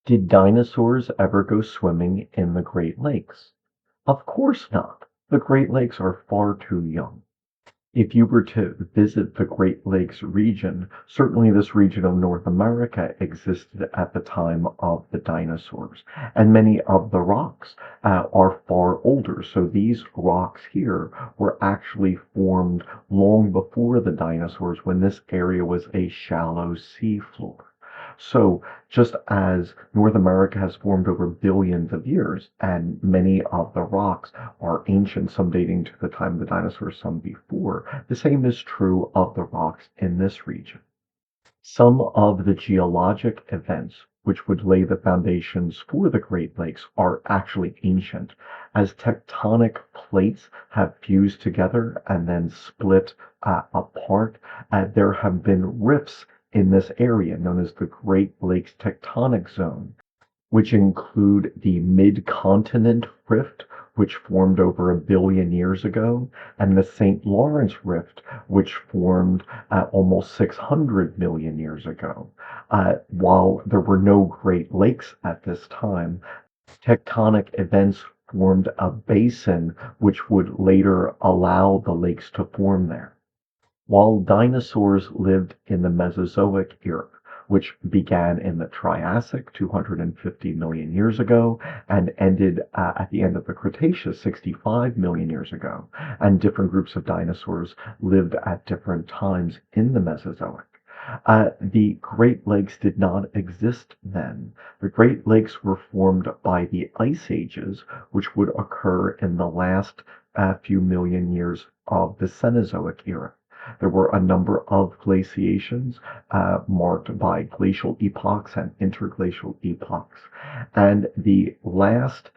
Did dinosaurs ever go swimming in the Great Lakes? Of course not. The Great Lakes are far too young. If you were to visit the Great Lakes region, certainly this region of North America existed at the time of the dinosaurs, and many of the rocks are far older. So these rocks here were actually formed long before the dinosaurs when this area was a shallow seafloor. So just as North America has formed over billions of years, and many of the rocks are ancient, some dating to the time of the dinosaurs, some before, the same is true of the rocks in this region. Some of the geologic events which would lay the foundations for the Great Lakes are actually ancient, as tectonic plates have fused together and then split apart. There have been rifts in this area known as the Great Lakes Tectonic Zone, which include the Mid-Continent Rift, which formed over 1 billion years ago, and the St. Lawrence Rift, which formed almost 600 million years ago. While there were no Great Lakes at this time, tectonic events formed a basin which would later allow the lakes to form there. While dinosaurs lived in the Mesozoic era, which began in the Triassic 250 million years ago and ended at the end of the Cretaceous 65 million years ago, and different groups of dinosaurs lived at different times in the Mesozoic. The Great Lakes did not exist then. The Great Lakes were formed by the ice ages, which would occur in the last few million years of the Cenozoic era. There were a number of glaciations marked by glacial epochs and interglacial epochs. And the last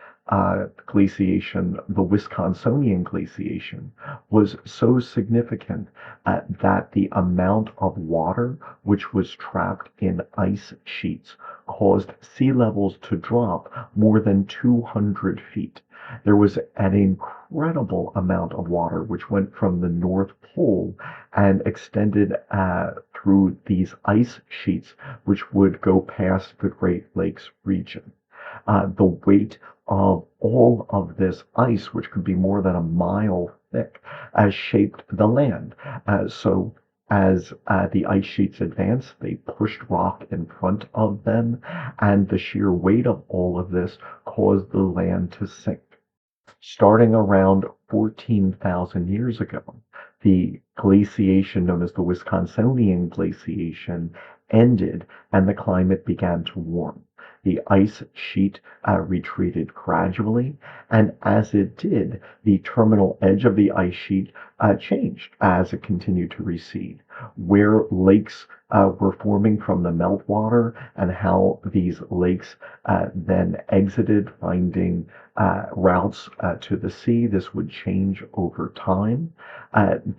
glaciation, the Wisconsinian glaciation, was so significant that the amount of water which was trapped in ice sheets caused sea levels to drop more than 200 feet. There was an incredible amount of water which went from the North Pole and extended through these ice sheets, which would go past the Great Lakes region. The weight of all of this ice, which could be more than a mile thick, shaped the land. So as the ice sheets advanced, they pushed rock in front of them, and the sheer weight of all of this caused the land to sink. Starting around 14,000 years ago, the glaciation known as the Wisconsinian glaciation ended and the climate began to warm. The ice sheet retreated gradually, and as it did, the terminal edge of the ice sheet changed as it continued to recede. Where lakes were forming from the meltwater and how these lakes then exited, finding routes to the sea. This would change over time.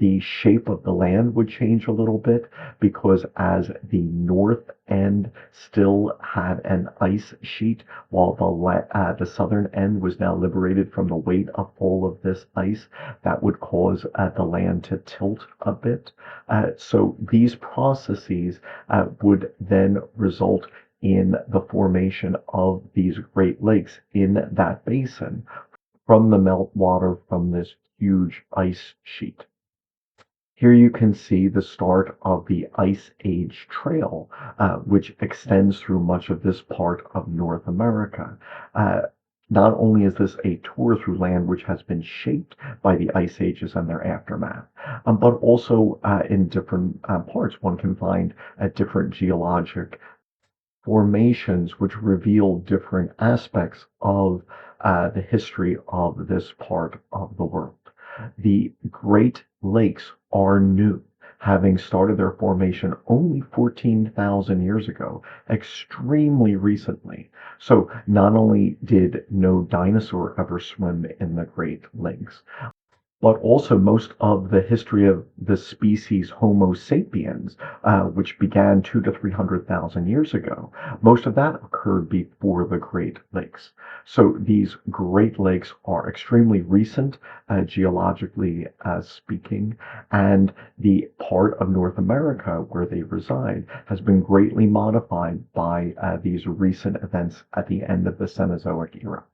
The shape of the land would change a little bit because as the north end still had an ice sheet, while the southern end was now liberated from the weight of all of this ice, that would cause the land to tilt a bit. So these processes would then result in the formation of these Great Lakes in that basin from the meltwater from this huge ice sheet. Here you can see the start of the Ice Age Trail, which extends through much of this part of North America. Not only is this a tour through land which has been shaped by the ice ages and their aftermath, but also in different parts one can find different geologic formations which reveal different aspects of the history of this part of the world. The Great Lakes are new, having started their formation only 14,000 years ago, extremely recently. So not only did no dinosaur ever swim in the Great Lakes, but also most of the history of the species Homo sapiens, which began 2 to 300,000 years ago. Most of that occurred before the Great Lakes. So these Great Lakes are extremely recent, geologically speaking, and the part of North America where they reside has been greatly modified by these recent events at the end of the Cenozoic era.